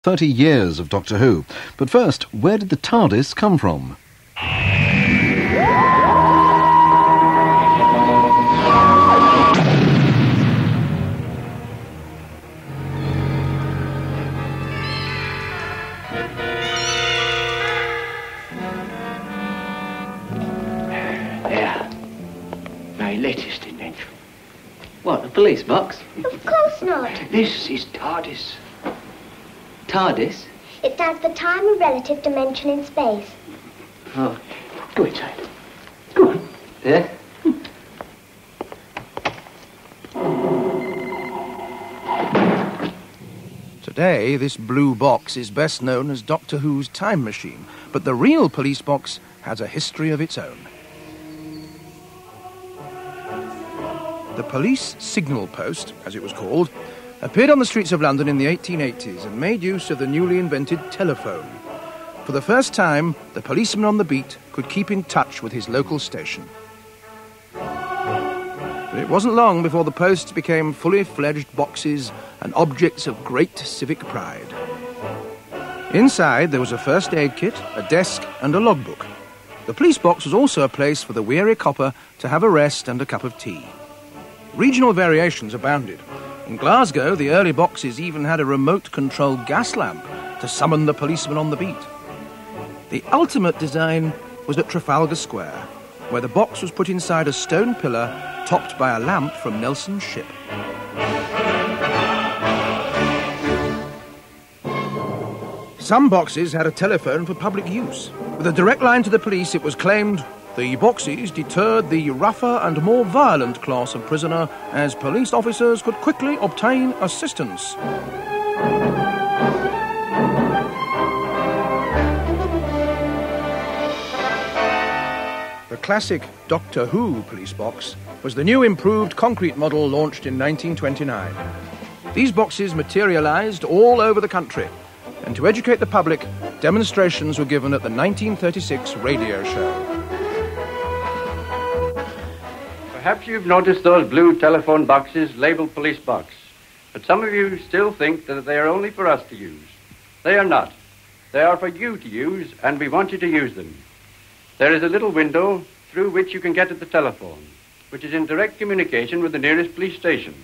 30 years of Doctor Who. But first, where did the TARDIS come from? There. My latest invention. What, a police box? Of course not. This is TARDIS. TARDIS? It stands for Time and Relative Dimension in Space. Oh, go inside. Go on. There. Today, this blue box is best known as Doctor Who's Time Machine, but the real police box has a history of its own. The police signal post, as it was called, appeared on the streets of London in the 1880s and made use of the newly invented telephone. For the first time, the policeman on the beat could keep in touch with his local station. But it wasn't long before the posts became fully fledged boxes and objects of great civic pride. Inside, there was a first aid kit, a desk and a logbook. The police box was also a place for the weary copper to have a rest and a cup of tea. Regional variations abounded. In Glasgow, the early boxes even had a remote-controlled gas lamp to summon the policeman on the beat. The ultimate design was at Trafalgar Square, where the box was put inside a stone pillar topped by a lamp from Nelson's ship. Some boxes had a telephone for public use. With a direct line to the police, it was claimed the boxes deterred the rougher and more violent class of prisoner, as police officers could quickly obtain assistance. The classic Doctor Who police box was the new improved concrete model launched in 1929. These boxes materialised all over the country, and to educate the public, demonstrations were given at the 1936 radio show. Perhaps you've noticed those blue telephone boxes labeled police box, but some of you still think that they are only for us to use. They are not. They are for you to use, and we want you to use them. There is a little window through which you can get at the telephone, which is in direct communication with the nearest police station.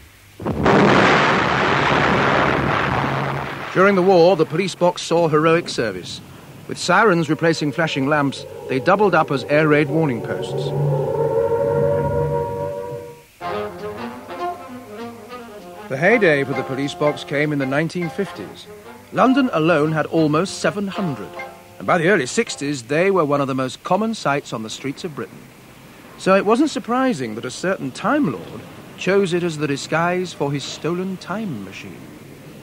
During the war, the police box saw heroic service. With sirens replacing flashing lamps, they doubled up as air raid warning posts. The heyday for the police box came in the 1950s. London alone had almost 700, and by the early 60s, they were one of the most common sights on the streets of Britain. So it wasn't surprising that a certain Time Lord chose it as the disguise for his stolen time machine.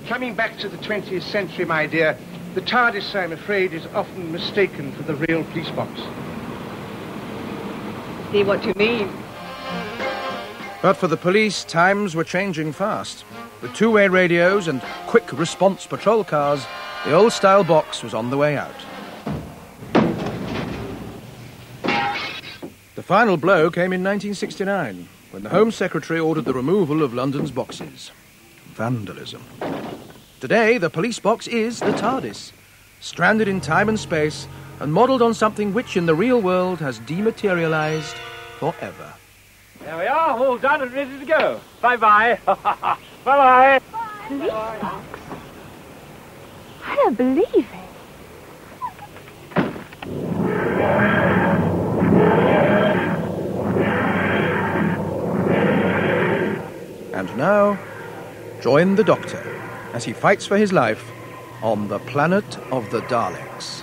Coming back to the 20th century, my dear, the TARDIS, I'm afraid, is often mistaken for the real police box. See what you mean. But for the police, times were changing fast. With two-way radios and quick response patrol cars, the old-style box was on the way out. The final blow came in 1969, when the Home Secretary ordered the removal of London's boxes. Vandalism. Today, the police box is the TARDIS, stranded in time and space and modelled on something which in the real world has dematerialised forever. There we are, all done and ready to go. Bye-bye. Bye-bye. Police box? I don't believe it. And now, join the Doctor as he fights for his life on the planet of the Daleks.